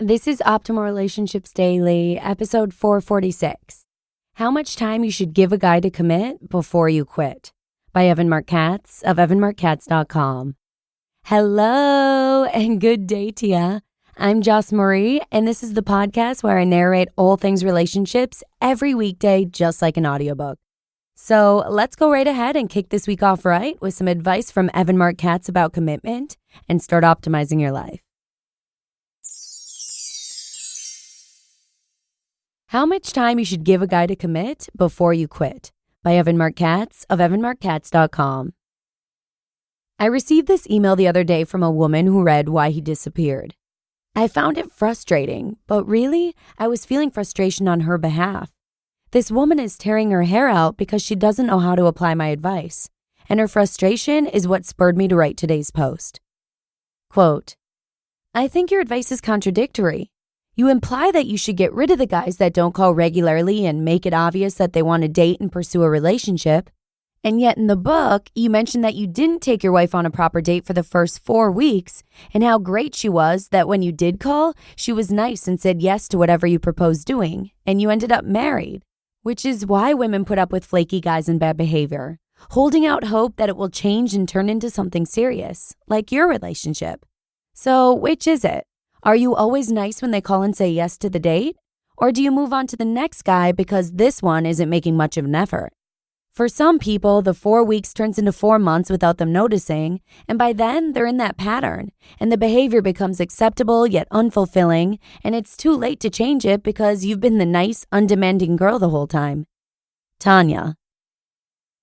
This is Optimal Relationships Daily, episode 446. How much time you should give a guy to commit before you quit, by Evan Marc Katz of evanmarckatz.com. Hello and good day to ya. I'm Joss Marie, and this is the podcast where I narrate all things relationships every weekday, just like an audiobook. So let's go right ahead and kick this week off right with some advice from Evan Marc Katz about commitment and start optimizing your life. How much time you should give a guy to commit before you quit, by Evan Marc Katz of evanmarckatz.com. I received this email the other day from a woman who read why he disappeared. I found it frustrating, but really, I was feeling frustration on her behalf. This woman is tearing her hair out because she doesn't know how to apply my advice, and her frustration is what spurred me to write today's post. Quote, I think your advice is contradictory. You imply that you should get rid of the guys that don't call regularly and make it obvious that they want to date and pursue a relationship. And yet in the book, you mentioned that you didn't take your wife on a proper date for the first 4 weeks and how great she was that when you did call, she was nice and said yes to whatever you proposed doing, and you ended up married, which is why women put up with flaky guys and bad behavior, holding out hope that it will change and turn into something serious, like your relationship. So which is it? Are you always nice when they call and say yes to the date? Or do you move on to the next guy because this one isn't making much of an effort? For some people, the 4 weeks turns into 4 months without them noticing, and by then they're in that pattern, and the behavior becomes acceptable yet unfulfilling, and it's too late to change it because you've been the nice, undemanding girl the whole time. Tanya.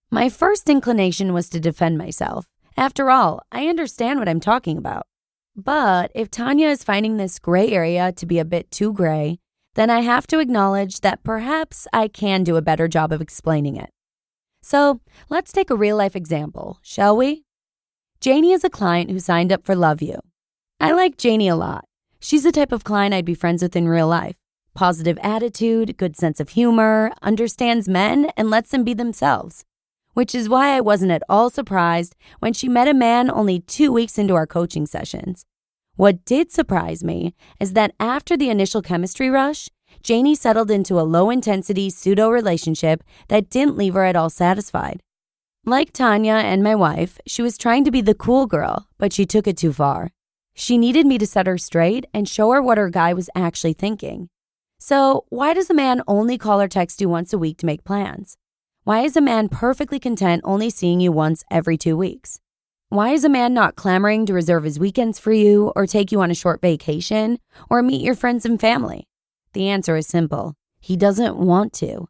My first inclination was to defend myself. After all, I understand what I'm talking about. But if Tanya is finding this gray area to be a bit too gray, then I have to acknowledge that perhaps I can do a better job of explaining it. So let's take a real-life example, shall we? Janie is a client who signed up for Love You. I like Janie a lot. She's the type of client I'd be friends with in real life. Positive attitude, good sense of humor, understands men, and lets them be themselves. Which is why I wasn't at all surprised when she met a man only 2 weeks into our coaching sessions. What did surprise me is that after the initial chemistry rush, Janie settled into a low-intensity pseudo-relationship that didn't leave her at all satisfied. Like Tanya and my wife, she was trying to be the cool girl, but she took it too far. She needed me to set her straight and show her what her guy was actually thinking. So why does a man only call or text you once a week to make plans? Why is a man perfectly content only seeing you once every 2 weeks? Why is a man not clamoring to reserve his weekends for you or take you on a short vacation or meet your friends and family? The answer is simple. He doesn't want to.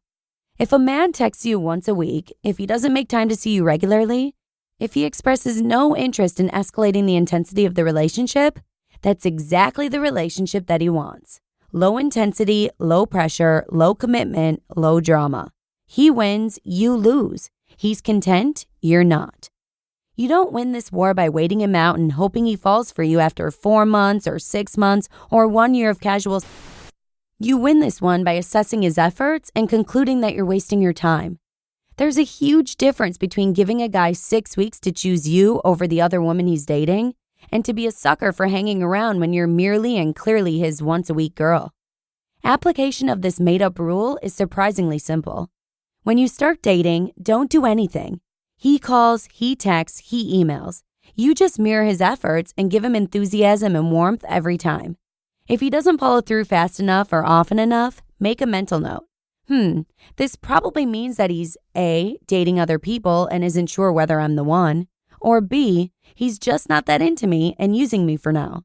If a man texts you once a week, if he doesn't make time to see you regularly, if he expresses no interest in escalating the intensity of the relationship, that's exactly the relationship that he wants. Low intensity, low pressure, low commitment, low drama. He wins, you lose. He's content, you're not. You don't win this war by waiting him out and hoping he falls for you after 4 months or 6 months or 1 year of casual. You win this one by assessing his efforts and concluding that you're wasting your time. There's a huge difference between giving a guy 6 weeks to choose you over the other woman he's dating and to be a sucker for hanging around when you're merely and clearly his once-a-week girl. Application of this made-up rule is surprisingly simple. When you start dating, don't do anything. He calls, he texts, he emails. You just mirror his efforts and give him enthusiasm and warmth every time. If he doesn't follow through fast enough or often enough, make a mental note. This probably means that he's A, dating other people and isn't sure whether I'm the one, or B, he's just not that into me and using me for now.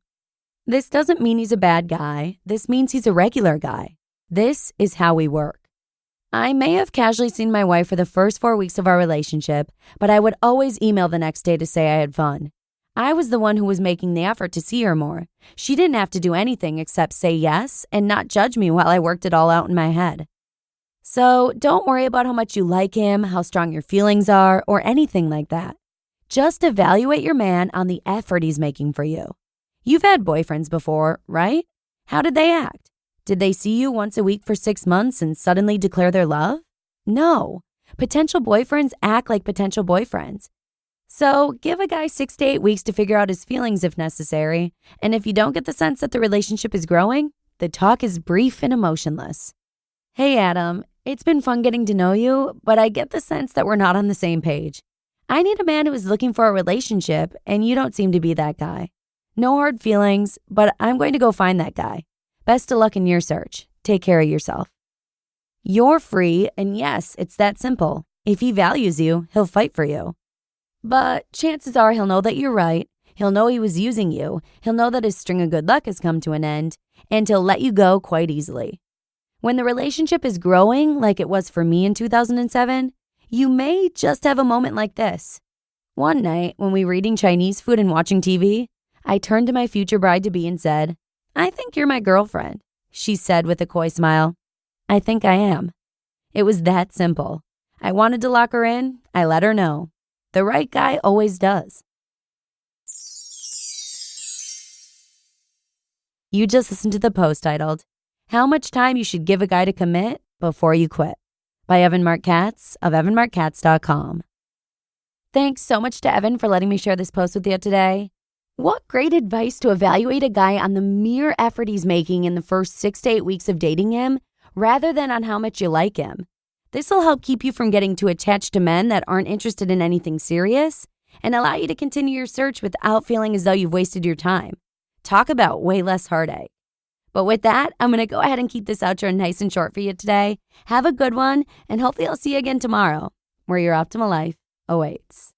This doesn't mean he's a bad guy. This means he's a regular guy. This is how we work. I may have casually seen my wife for the first 4 weeks of our relationship, but I would always email the next day to say I had fun. I was the one who was making the effort to see her more. She didn't have to do anything except say yes and not judge me while I worked it all out in my head. So don't worry about how much you like him, how strong your feelings are, or anything like that. Just evaluate your man on the effort he's making for you. You've had boyfriends before, right? How did they act? Did they see you once a week for 6 months and suddenly declare their love? No. Potential boyfriends act like potential boyfriends. So give a guy 6 to 8 weeks to figure out his feelings if necessary. And if you don't get the sense that the relationship is growing, the talk is brief and emotionless. Hey, Adam, it's been fun getting to know you, but I get the sense that we're not on the same page. I need a man who is looking for a relationship, and you don't seem to be that guy. No hard feelings, but I'm going to go find that guy. Best of luck in your search. Take care of yourself. You're free, and yes, it's that simple. If he values you, he'll fight for you. But chances are he'll know that you're right. He'll know he was using you. He'll know that his string of good luck has come to an end, and he'll let you go quite easily. When the relationship is growing, like it was for me in 2007, you may just have a moment like this. One night, when we were eating Chinese food and watching TV, I turned to my future bride-to-be and said, "I think you're my girlfriend." She said with a coy smile, "I think I am." It was that simple. I wanted to lock her in. I let her know. The right guy always does. You just listened to the post titled, "How Much Time You Should Give a Guy to Commit Before You Quit" by Evan Marc Katz of evanmarckatz.com. Thanks so much to Evan for letting me share this post with you today. What great advice to evaluate a guy on the mere effort he's making in the first 6 to 8 weeks of dating him, rather than on how much you like him. This will help keep you from getting too attached to men that aren't interested in anything serious and allow you to continue your search without feeling as though you've wasted your time. Talk about way less heartache. But with that, I'm going to go ahead and keep this outro nice and short for you today. Have a good one, and hopefully I'll see you again tomorrow, where your optimal life awaits.